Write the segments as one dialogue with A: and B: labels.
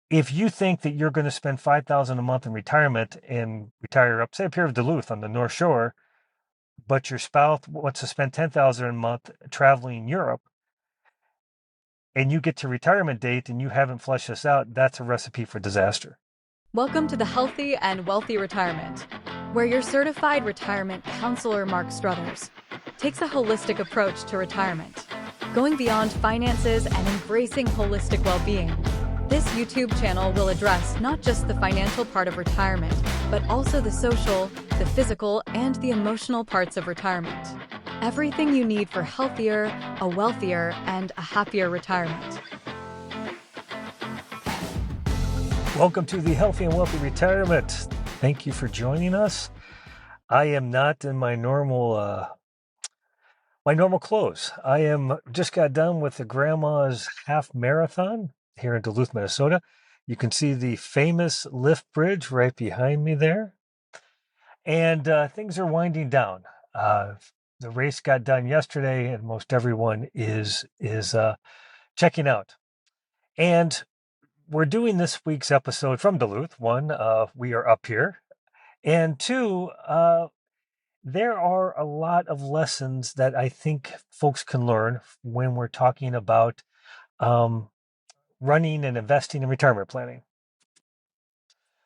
A: If you think that you're going to spend $5,000 a month in retirement and retire up, say, up here of Duluth on the North Shore, but your spouse wants to spend $10,000 a month traveling Europe, and you get to retirement date and you haven't fleshed this out, that's a recipe for disaster.
B: Welcome to the Healthy and Wealthy Retirement, where your certified retirement counselor, Mark Struthers, takes a holistic approach to retirement, going beyond finances and embracing holistic well-being. This YouTube channel will address not just the financial part of retirement, but also the social, the physical, and the emotional parts of retirement. Everything you need for healthier, a wealthier, and a happier retirement.
A: Welcome to the Healthy and Wealthy Retirement. Thank you for joining us. I am not in my normal clothes. I just got done with the grandma's half marathon here in Duluth, Minnesota. You can see the famous lift bridge right behind me there. And things are winding down. The race got done yesterday, and most everyone is checking out. And we're doing this week's episode from Duluth. One, we are up here, and two, there are a lot of lessons that I think folks can learn when we're talking about running and investing in retirement planning.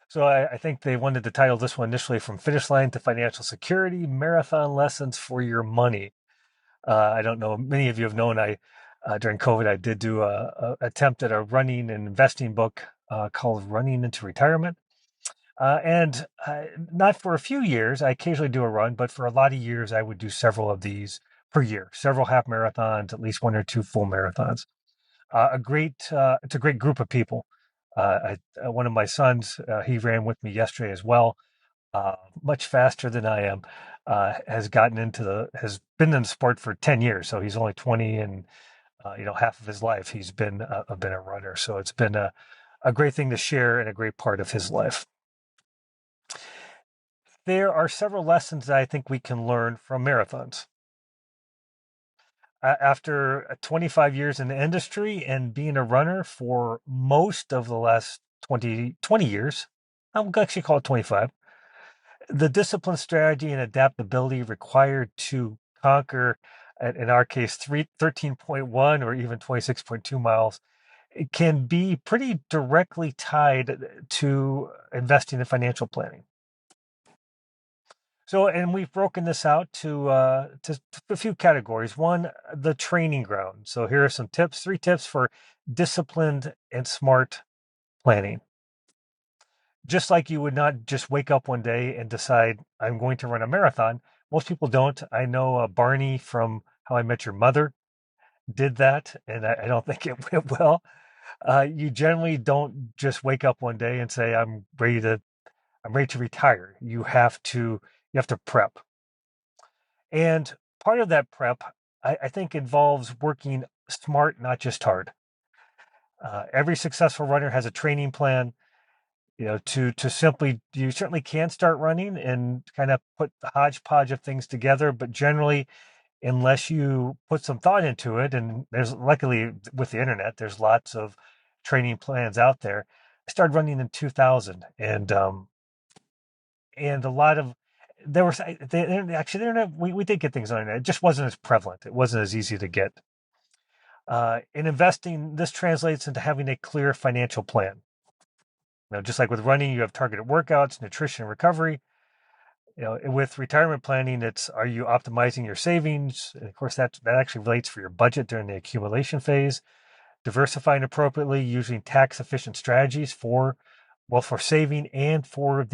A: So I think they wanted to title this one initially "From Finish Line to Financial Security: Marathon Lessons for Your Money." I don't know. Many of you have known during COVID, I did do a attempt at a running and investing book called Running into Retirement. And not for a few years, I occasionally do a run, but for a lot of years, I would do several of these per year, several half marathons, at least one or two full marathons. It's a great group of people. One of my sons, he ran with me yesterday as well, much faster than I am. Has been in the sport for 10 years, so he's only 20, and half of his life he's been a runner. So it's been a great thing to share and a great part of his life. There are several lessons that I think we can learn from marathons. After 25 years in the industry and being a runner for most of the last 20 years, I'll actually call it 25, the discipline, strategy, and adaptability required to conquer, in our case, 13.1 or even 26.2 miles, it can be pretty directly tied to investing in financial planning. So, and we've broken this out to a few categories. One, the training ground. So here are some tips, 3 tips for disciplined and smart planning. Just like you would not just wake up one day and decide, I'm going to run a marathon. Most people don't. I know Barney from How I Met Your Mother did that, and I don't think it went well. You generally don't just wake up one day and say, I'm ready to retire. You have to prep. And part of that prep, I think, involves working smart, not just hard. Every successful runner has a training plan. To simply, you certainly can start running and kind of put the hodgepodge of things together, but generally, unless you put some thought into it, and luckily with the internet, there's lots of training plans out there. I started running in 2000, and a lot of there was actually the internet. We did get things on the internet. It just wasn't as prevalent. It wasn't as easy to get. In investing, this translates into having a clear financial plan. Just like with running, you have targeted workouts, nutrition, recovery. With retirement planning, it's, are you optimizing your savings? And of course, that actually relates for your budget during the accumulation phase. Diversifying appropriately, using tax efficient strategies for saving and for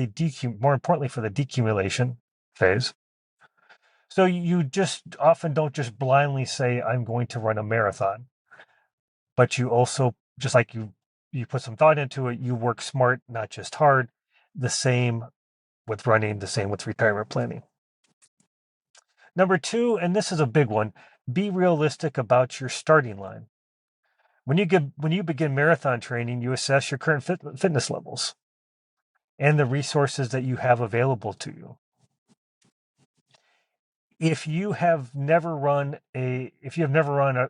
A: more importantly, for the decumulation phase. So you just often don't just blindly say, I'm going to run a marathon, but you also, just like you put some thought into it, you work smart, not just hard. The same with running, the same with retirement planning. Number 2, and this is a big one, be realistic about your starting line. When you begin marathon training, you assess your current fitness levels and the resources that you have available to you. If you have never run a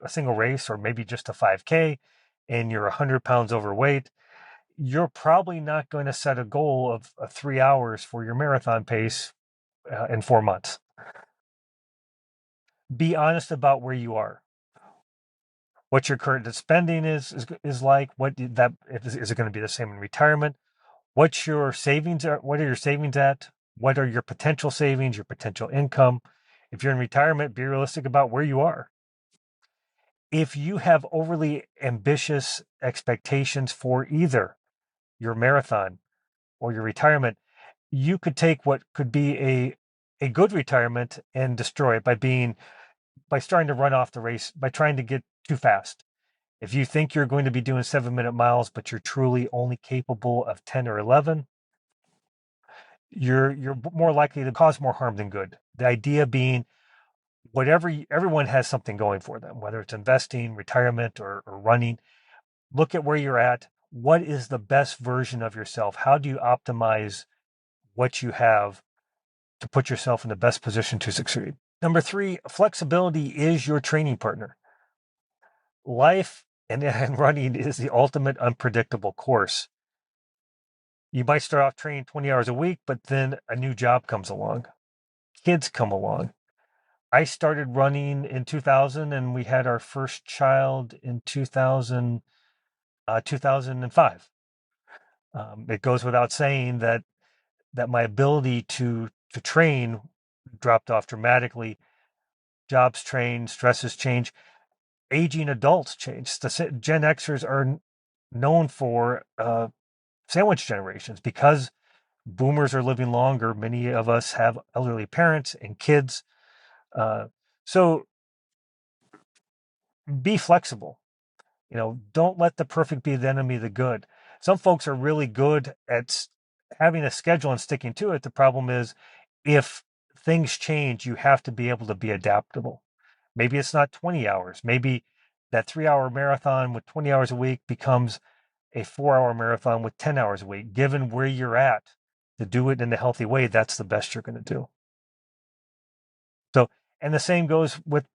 A: single race, or maybe just a 5K, and you're 100 pounds overweight, you're probably not going to set a goal of 3 hours for your marathon pace in 4 months. Be honest about where you are, what your current spending is like. Is it going to be the same in retirement? What's your savings? What are your savings at? What are your potential savings, your potential income? If you're in retirement, be realistic about where you are. If you have overly ambitious expectations for either your marathon or your retirement, you could take what could be a good retirement and destroy it by starting to run off the race, by trying to get too fast. If you think you're going to be doing 7-minute miles, but you're truly only capable of 10 or 11, you're more likely to cause more harm than good. The idea being, everyone has something going for them, whether it's investing, retirement, or running. Look at where you're at. What is the best version of yourself? How do you optimize what you have to put yourself in the best position to succeed? Number 3, flexibility is your training partner. Life and running is the ultimate unpredictable course. You might start off training 20 hours a week, but then a new job comes along. Kids come along. I started running in 2000, and we had our first child in 2005. It goes without saying that my ability to train dropped off dramatically. Jobs change, stresses change, aging adults change. The Gen Xers are known for sandwich generations because boomers are living longer. Many of us have elderly parents and kids. So be flexible. Don't let the perfect be the enemy of the good. Some folks are really good at having a schedule and sticking to it. The problem is, if things change, you have to be able to be adaptable. Maybe it's not 20 hours. Maybe that 3-hour marathon with 20 hours a week becomes a 4-hour marathon with 10 hours a week. Given where you're at, to do it in a healthy way, that's the best you're going to do. So, and the same goes with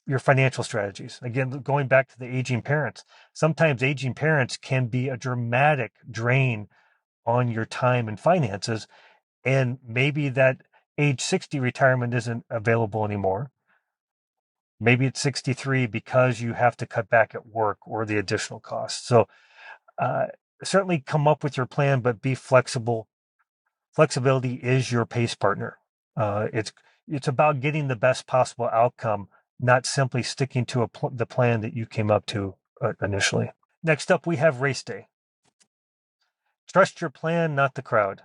A: your financial strategies. Again, going back to the aging parents, sometimes aging parents can be a dramatic drain on your time and finances. And maybe that age 60 retirement isn't available anymore. Maybe it's 63 because you have to cut back at work or the additional costs. So certainly come up with your plan, but be flexible. Flexibility is your pace partner. It's about getting the best possible outcome, not simply sticking to the plan that you came up to initially. Next up, we have race day. Trust your plan, not the crowd.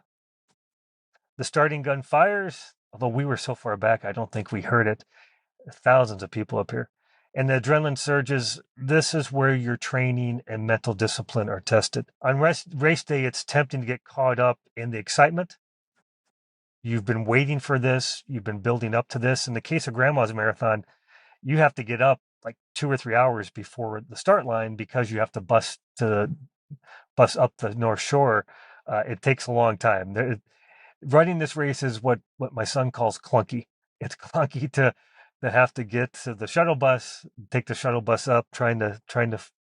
A: The starting gun fires, although we were so far back, I don't think we heard it. Thousands of people up here. And the adrenaline surges. This is where your training and mental discipline are tested. On race day, it's tempting to get caught up in the excitement. You've been waiting for this. You've been building up to this. In the case of Grandma's Marathon, you have to get up like 2 or 3 hours before the start line because you have to bus up the North Shore. It takes a long time. Running this race is what my son calls clunky. It's clunky to have to get to the shuttle bus, take the shuttle bus up, trying to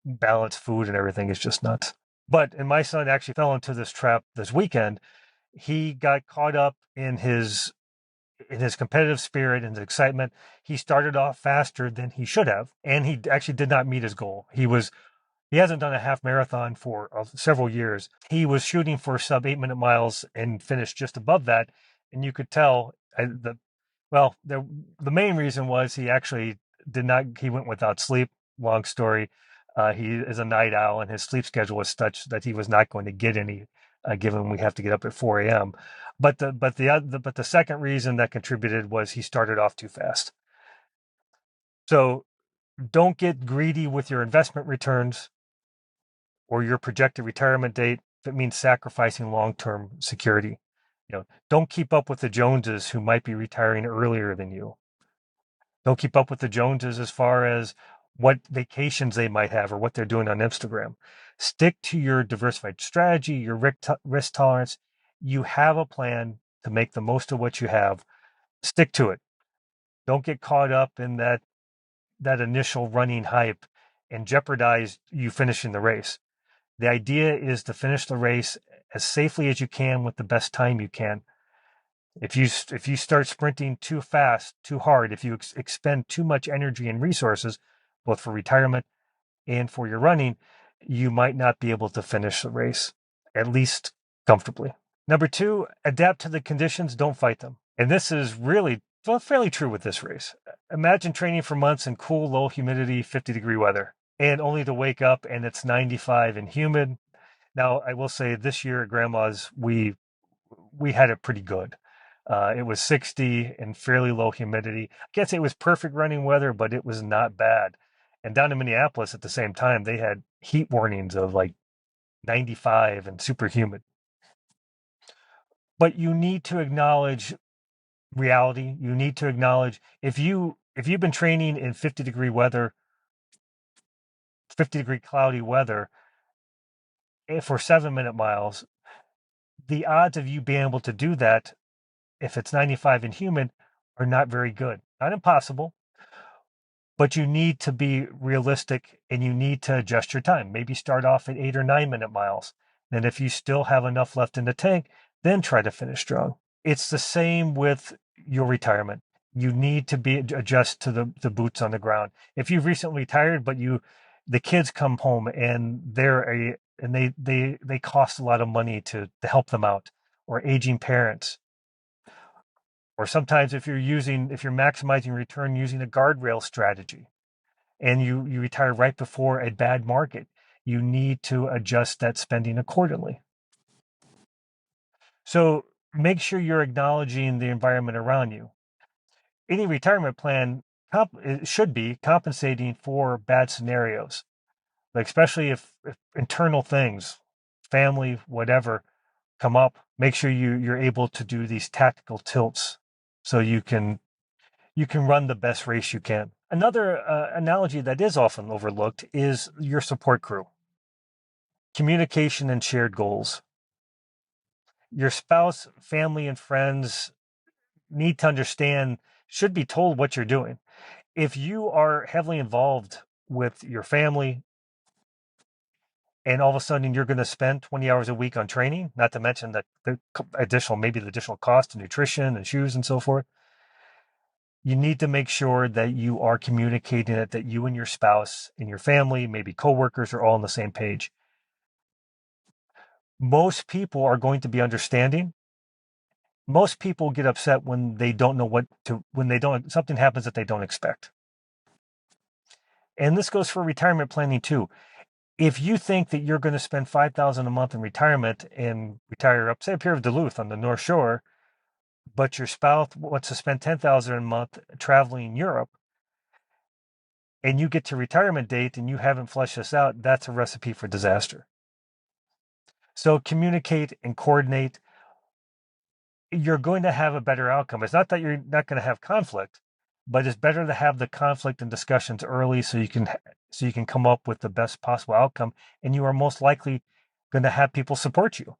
A: balance food and everything is just nuts. And my son actually fell into this trap this weekend. He got caught up in his competitive spirit and excitement. He started off faster than he should have, and he actually did not meet his goal. He hasn't done a half marathon for several years. He was shooting for sub 8-minute miles and finished just above that. And you could tell the main reason was he actually he went without sleep. Long story. He is a night owl, and his sleep schedule was such that he was not going to get any, given we have to get up at 4 a.m. But the second reason that contributed was he started off too fast. So don't get greedy with your investment returns or your projected retirement date if it means sacrificing long-term security. Don't keep up with the Joneses who might be retiring earlier than you. Don't keep up with the Joneses as far as what vacations they might have or what they're doing on Instagram. Stick to your diversified strategy, your risk tolerance. You have a plan to make the most of what you have. Stick to it. Don't get caught up in that initial running hype and jeopardize you finishing the race. The idea is to finish the race as safely as you can with the best time you can. If you start sprinting too fast, too hard, if you expend too much energy and resources, both for retirement and for your running, you might not be able to finish the race, at least comfortably. Number two, adapt to the conditions, don't fight them. And this is really fairly true with this race. Imagine training for months in cool, low humidity, 50-degree weather, and only to wake up and it's 95 and humid. Now, I will say this year at Grandma's, we had it pretty good. It was 60 and fairly low humidity. I can't say it was perfect running weather, but it was not bad. And down in Minneapolis at the same time, they had heat warnings of like 95 and super humid. But you need to acknowledge reality. You need to acknowledge if you've been training in 50-degree weather, 50-degree cloudy weather for 7-minute miles, the odds of you being able to do that if it's 95 and humid are not very good. Not impossible, but you need to be realistic and you need to adjust your time. Maybe start off at 8 or 9-minute miles. And if you still have enough left in the tank, then try to finish strong. It's the same with your retirement. You need to be adjust to the boots on the ground. If you've recently retired, but the kids come home and they cost a lot of money to help them out, or aging parents, or sometimes if you're maximizing return using a guardrail strategy and you retire right before a bad market, you need to adjust that spending accordingly. So make sure you're acknowledging the environment around you. Any retirement plan should be compensating for bad scenarios, like especially if internal things, family, whatever, come up. Make sure you're able to do these tactical tilts so you can run the best race you can. Another analogy that is often overlooked is your support crew. Communication and shared goals. Your spouse, family, and friends need to understand, should be told what you're doing. If you are heavily involved with your family and all of a sudden you're going to spend 20 hours a week on training, not to mention the additional cost of nutrition and shoes and so forth, you need to make sure that you are communicating it, that you and your spouse and your family, maybe coworkers, are all on the same page. Most people are going to be understanding. Most people get upset when they don't know something happens that they don't expect. And this goes for retirement planning too. If you think that you're going to spend $5,000 a month in retirement and retire up, say, up here of Duluth on the North Shore, but your spouse wants to spend $10,000 a month traveling Europe, and you get to retirement date and you haven't fleshed this out, that's a recipe for disaster. So communicate and coordinate. You're going to have a better outcome. It's not that you're not going to have conflict, but it's better to have the conflict and discussions early so you can come up with the best possible outcome, and you are most likely going to have people support you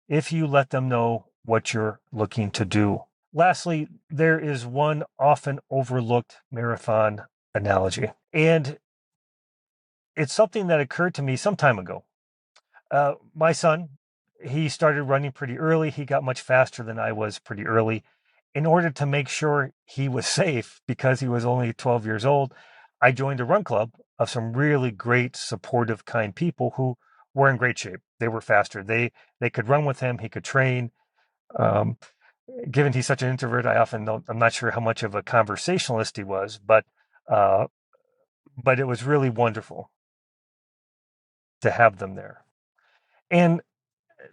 A: if you let them know what you're looking to do. Lastly, there is one often overlooked marathon analogy, and it's something that occurred to me some time ago. My son, he started running pretty early. He got much faster than I was pretty early. In order to make sure he was safe, because he was only 12 years old, I joined a run club of some really great, supportive, kind people who were in great shape. They were faster. They could run with him. He could train. Um, Given he's such an introvert, I'm not sure how much of a conversationalist he was, uh, but it was really wonderful to have them there. And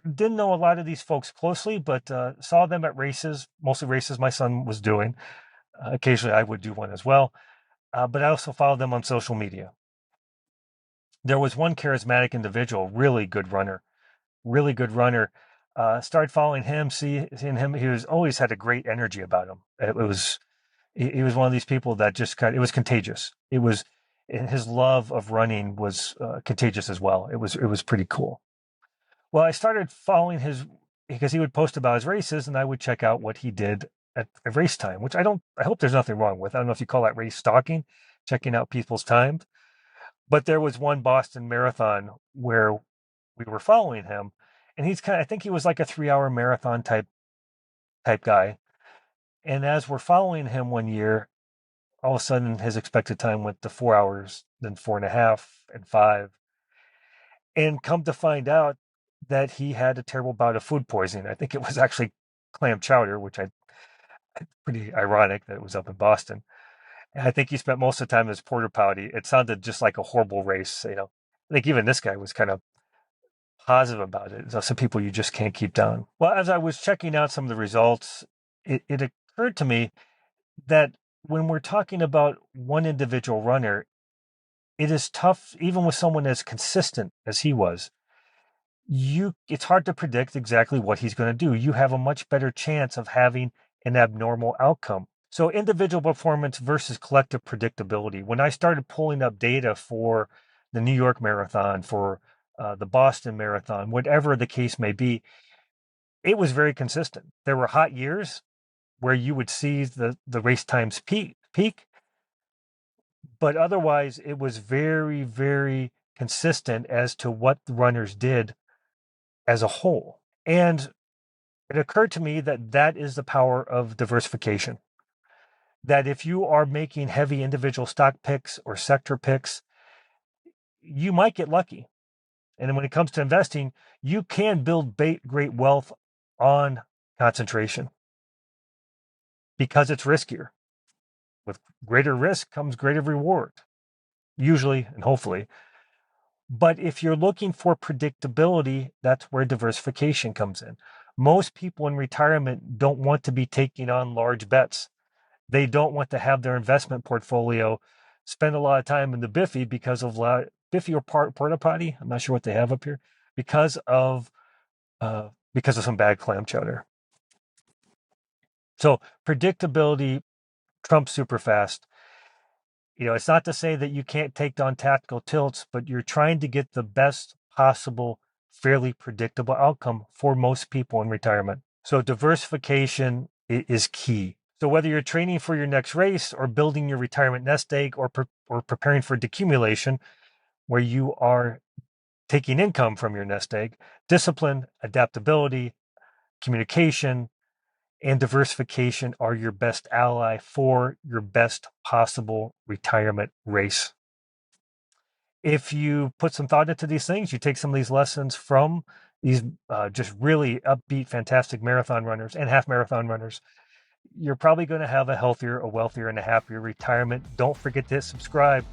A: didn't know a lot of these folks closely, but saw them at races, mostly races my son was doing. Occasionally I would do one as well. But I also followed them on social media. There was one charismatic individual, really good runner. Started following him, seeing him. He was always had a great energy about him. He was one of these people that just it was contagious. His love of running was contagious as well. It was pretty cool. Well, I started following because he would post about his races, and I would check out what he did at race time, which I hope there's nothing wrong with. I don't know if you call that race stalking, checking out people's times. But there was one Boston Marathon where we were following him, and I think he was like a 3-hour marathon type guy. And as we're following him one year, all of a sudden his expected time went to 4 hours, then 4.5 and 5. And come to find out that he had a terrible bout of food poisoning. I think it was actually clam chowder, which I pretty ironic that it was up in Boston. And I think he spent most of the time in his porta potty. It sounded just like a horrible race. I think even this guy was kind of positive about it. So some people you just can't keep down. Well, as I was checking out some of the results, it occurred to me that when we're talking about one individual runner, it is tough, even with someone as consistent as he was. It's hard to predict exactly what he's going to do. You have a much better chance of having an abnormal outcome. So individual performance versus collective predictability. When I started pulling up data for the New York Marathon, for the Boston Marathon, whatever the case may be, it was very consistent. There were hot years where you would see the race times peak, but otherwise it was very, very consistent as to what the runners did as a whole. And it occurred to me that that is the power of diversification. That if you are making heavy individual stock picks or sector picks, you might get lucky. And when it comes to investing, you can build great wealth on concentration because it's riskier. With greater risk comes greater reward, usually and hopefully. But if you're looking for predictability, that's where diversification comes in. Most people in retirement don't want to be taking on large bets. They don't want to have their investment portfolio spend a lot of time in the Biffy because of Biffy or porta potty. I'm not sure what they have up here because of some bad clam chowder. So predictability trumps super fast. It's not to say that you can't take on tactical tilts, but you're trying to get the best possible, fairly predictable outcome for most people in retirement. So diversification is key. So whether you're training for your next race or building your retirement nest egg or preparing for decumulation, where you are taking income from your nest egg, discipline, adaptability, communication, and diversification are your best ally for your best possible retirement race. If you put some thought into these things, you take some of these lessons from these just really upbeat, fantastic marathon runners and half marathon runners, you're probably going to have a healthier, a wealthier, and a happier retirement. Don't forget to hit subscribe,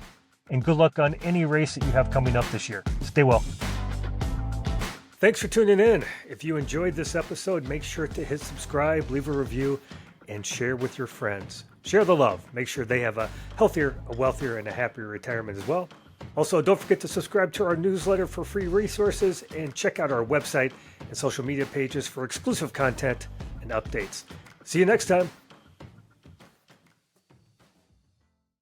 A: and good luck on any race that you have coming up this year. Stay well. Thanks for tuning in. If you enjoyed this episode, make sure to hit subscribe, leave a review, and share with your friends. Share the love. Make sure they have a healthier, a wealthier, and a happier retirement as well. Also, don't forget to subscribe to our newsletter for free resources and check out our website and social media pages for exclusive content and updates. See you next time.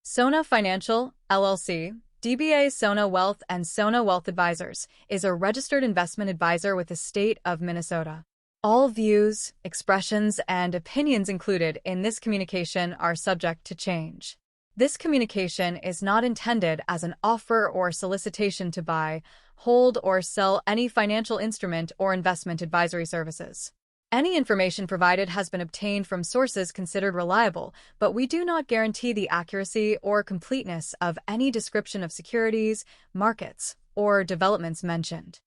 B: Sona Financial, LLC, DBA Sona Wealth and Sona Wealth Advisors, is a registered investment advisor with the state of Minnesota. All views, expressions, and opinions included in this communication are subject to change. This communication is not intended as an offer or solicitation to buy, hold, or sell any financial instrument or investment advisory services. Any information provided has been obtained from sources considered reliable, but we do not guarantee the accuracy or completeness of any description of securities, markets, or developments mentioned.